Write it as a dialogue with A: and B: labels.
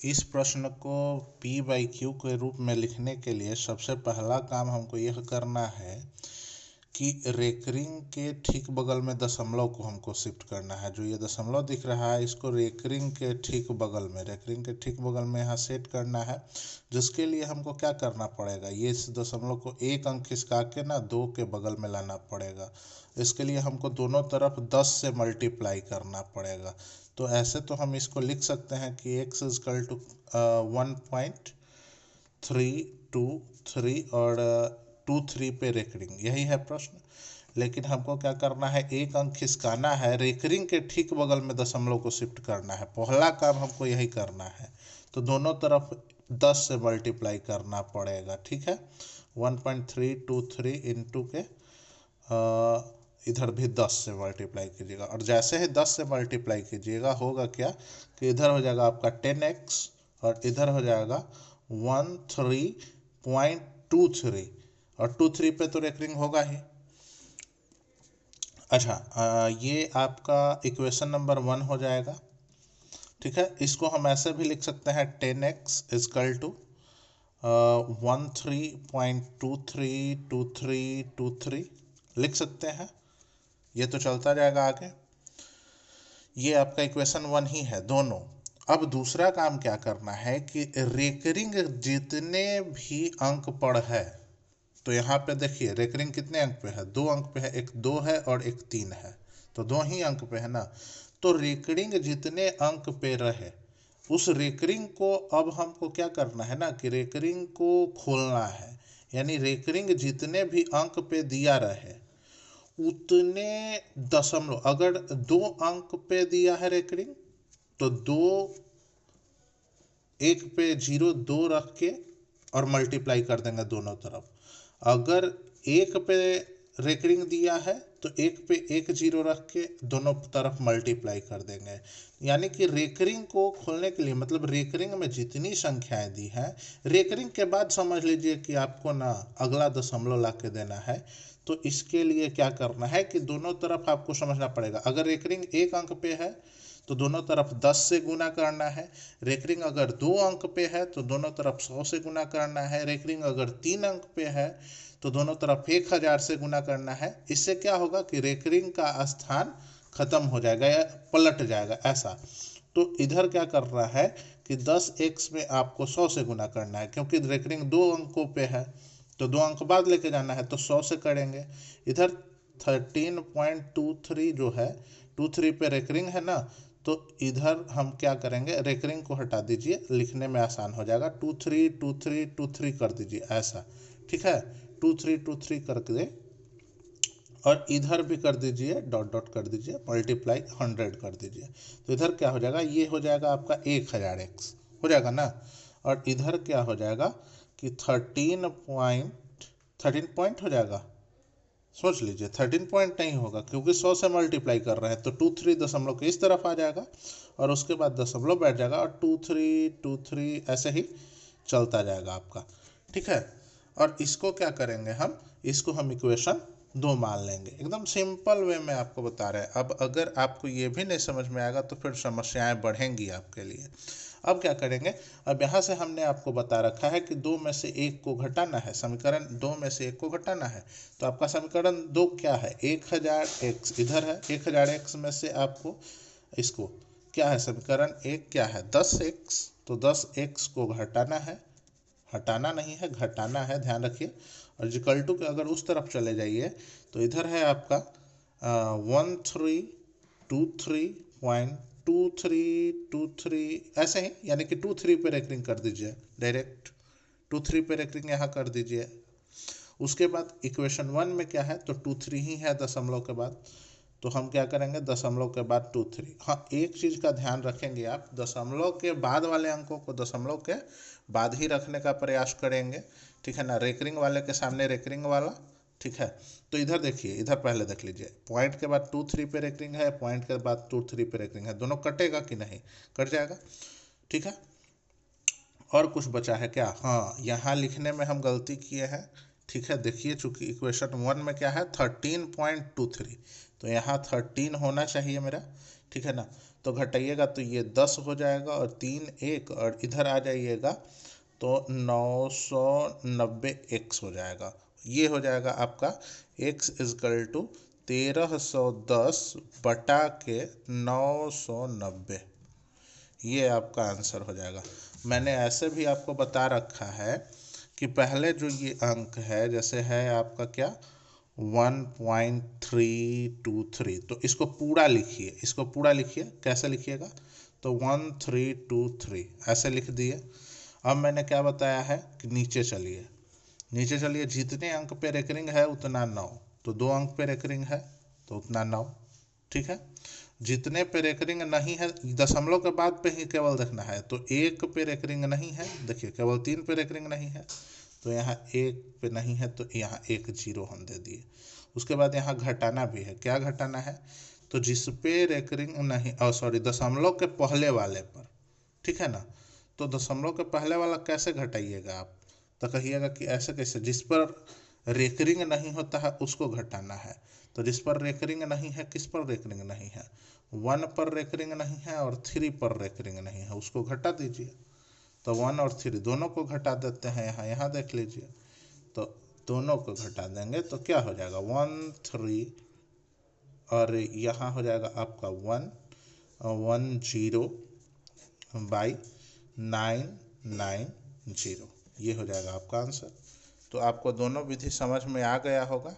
A: इस प्रश्न को P बाई क्यू के रूप में लिखने के लिए सबसे पहला काम हमको यह करना है कि रेकरिंग के ठीक बगल में दशमलव को हमको शिफ्ट करना है। जो ये दशमलव दिख रहा है इसको रेकरिंग के ठीक बगल में यहाँ सेट करना है, जिसके लिए हमको क्या करना पड़ेगा, ये इस दशमलव को एक अंक खिसका के ना 2 के बगल में लाना पड़ेगा। इसके लिए हमको दोनों तरफ 10 से मल्टीप्लाई करना पड़ेगा। तो ऐसे तो हम इसको लिख सकते हैं कि x इजकल टू 1.323 और 23 पे रेकरिंग, यही है प्रश्न। लेकिन हमको क्या करना है, एक अंक खिसकाना है, रेकरिंग के ठीक बगल में दशमलव को शिफ्ट करना है। पहला काम हमको यही करना है, तो दोनों तरफ 10 से मल्टीप्लाई करना पड़ेगा। ठीक है, 1.323 इंटू के इधर भी 10 से मल्टीप्लाई कीजिएगा, और जैसे ही 10 से मल्टीप्लाई कीजिएगा होगा क्या कि इधर हो जाएगा आपका 10x और इधर हो जाएगा 13.23 और 23 पे तो रेकरिंग होगा ही। अच्छा, ये आपका इक्वेशन नंबर 1 हो जाएगा। ठीक है, इसको हम ऐसे भी लिख सकते हैं 10x इजकल टू 13.232323 लिख सकते हैं। ये तो चलता जाएगा आगे। ये आपका इक्वेशन 1 ही है दोनों। अब दूसरा काम क्या करना है कि रेकरिंग जितने भी अंक पर है, तो यहाँ पे देखिए रेकरिंग कितने अंक पे है, 2 अंक पे है, एक 2 है और एक 3 है, तो 2 ही अंक पे है ना। तो रेकरिंग जितने अंक पे रहे उस रेकरिंग को अब हमको क्या करना है ना कि रेकरिंग को खोलना है, यानी रेकरिंग जितने भी अंक पे दिया रहे उतने दशमलव, अगर 2 अंक पे दिया है रेकरिंग तो 2 एक पे 0 2 रख के और मल्टीप्लाई कर देंगे दोनों तरफ। अगर 1 पे रेकरिंग दिया है तो 1 पे 1 0 रख के दोनों तरफ मल्टीप्लाई कर देंगे। यानी कि रेकरिंग को खोलने के लिए, मतलब रेकरिंग में जितनी संख्याएं दी हैं, रेकरिंग के बाद समझ लीजिए कि आपको ना अगला दशमलव ला के देना है। तो इसके लिए क्या करना है कि दोनों तरफ आपको समझना पड़ेगा। अगर रेकरिंग 1 अंक पे है तो दोनों तरफ 10 से गुना करना है। रेकरिंग अगर 2 अंक पे है तो दोनों तरफ 100 से गुना करना है। रेकरिंग अगर 3 अंक पे है तो दोनों तरफ 1000 से गुना करना है। इससे क्या होगा कि रेकरिंग का स्थान खत्म हो जाएगा या पलट जाएगा ऐसा। तो इधर क्या करना है कि 10x में आपको 100 से गुना करना है, क्योंकि रेकरिंग 2 अंकों पे है तो 2 अंक बाद लेके जाना है, तो 100 से करेंगे। इधर 13.23 जो है 23 पे रेकरिंग है ना, तो इधर हम क्या करेंगे, रेकरिंग को हटा दीजिए, लिखने में आसान हो जाएगा। 232323 कर दीजिए ऐसा। ठीक है, 2323 करके और इधर भी कर दीजिए, डॉट डॉट कर दीजिए, मल्टीप्लाई 100 कर दीजिए। तो इधर क्या हो जाएगा, ये हो जाएगा आपका 1000x हो जाएगा ना। और इधर क्या हो जाएगा कि 13 पॉइंट हो जाएगा। सोच लीजिए 13 पॉइंट नहीं होगा क्योंकि 100 से मल्टीप्लाई कर रहे हैं, तो 23 दशमलव के इस तरफ आ जाएगा और उसके बाद दशमलव बैठ जाएगा और 2323 ऐसे ही चलता जाएगा आपका। ठीक है, और इसको क्या करेंगे हम, इसको हम इक्वेशन 2 मान लेंगे। एकदम सिंपल वे में आपको बता रहे हैं। अब अगर आपको ये भी नहीं समझ में आएगा तो फिर समस्याएं बढ़ेंगी आपके लिए। अब क्या करेंगे, अब यहाँ से हमने आपको बता रखा है कि 2 में से 1 को घटाना है, समीकरण 2 में से 1 को घटाना है। तो आपका समीकरण 2 क्या है, 1000x इधर है, 1000x में से आपको इसको क्या है, समीकरण 1 क्या है 10x, तो 10x को घटाना है, हटाना नहीं है घटाना है, ध्यान रखिए। और इक्वल टू के अगर उस तरफ चले जाइए तो इधर है आपका 1323.2323 ऐसे ही, यानी कि 23 पे रेकरिंग कर दीजिए डायरेक्ट, 23 पे रेकरिंग यहाँ कर दीजिए। उसके बाद इक्वेशन 1 में क्या है, तो 23 ही है दशमलव के बाद, तो हम क्या करेंगे दशमलव के बाद 23। हाँ, एक चीज़ का ध्यान रखेंगे आप, दशमलव के बाद वाले अंकों को दशमलव के बाद ही रखने का प्रयास करेंगे। ठीक है ना, रेकरिंग वाले के सामने रेकरिंग वाला। ठीक है, तो इधर देखिए, इधर पहले देख लीजिए, पॉइंट के बाद 23 पे रेकरिंग है, पॉइंट के बाद 23 पे रेकरिंग है, दोनों कटेगा कि नहीं, कट जाएगा। ठीक है, और कुछ बचा है क्या, हाँ यहाँ लिखने में हम गलती किए हैं। ठीक है, देखिए चूंकि इक्वेशन 1 में क्या है 13.23, तो यहाँ 13 होना चाहिए मेरा। ठीक है ना, तो घटाइएगा तो ये 10 हो जाएगा और 3 1 और इधर आ जाइएगा तो 990 x हो जाएगा। ये हो जाएगा आपका x इजकल टू 1310 बटा के 990। ये आपका आंसर हो जाएगा। मैंने ऐसे भी आपको बता रखा है कि पहले जो ये अंक है, जैसे है आपका क्या 1.323, तो इसको पूरा लिखिए, इसको पूरा लिखिए। कैसे लिखिएगा, तो 1323 ऐसे लिख दिए। अब मैंने क्या बताया है कि नीचे चलिए, नीचे चलिए, जितने अंक पे रेकरिंग है उतना 9, तो 2 अंक पे रेकरिंग है तो उतना 9, ठीक है। जितने पे रेकरिंग नहीं है, दशमलव के बाद पे ही केवल देखना है, तो 1 पे रेकरिंग नहीं है, देखिए केवल 3 पे रेकरिंग नहीं है, तो यहाँ 1 पे नहीं है तो यहाँ 1 0 हम दे दिए। उसके बाद यहाँ घटाना भी है, क्या घटाना है, तो जिस पे रेकरिंग नहीं, सॉरी, दशमलव के पहले वाले पर, ठीक है ना। तो दशमलव के पहले वाला कैसे घटाइएगा आप, तो कहिएगा कि ऐसे कैसे, जिस पर रेकरिंग नहीं होता है उसको घटाना है। तो जिस पर रेकरिंग नहीं है, किस पर रेकरिंग नहीं है, 1 पर रेकरिंग नहीं है और 3 पर रेकरिंग नहीं है, उसको घटा दीजिए। तो 1 और 3 दोनों को घटा देते हैं, यहाँ देख लीजिए, तो दोनों को घटा देंगे तो क्या हो जाएगा 1 3 और यहाँ हो जाएगा आपका 1 10 बाई 990। ये हो जाएगा आपका आंसर। तो आपको दोनों विधि समझ में आ गया होगा।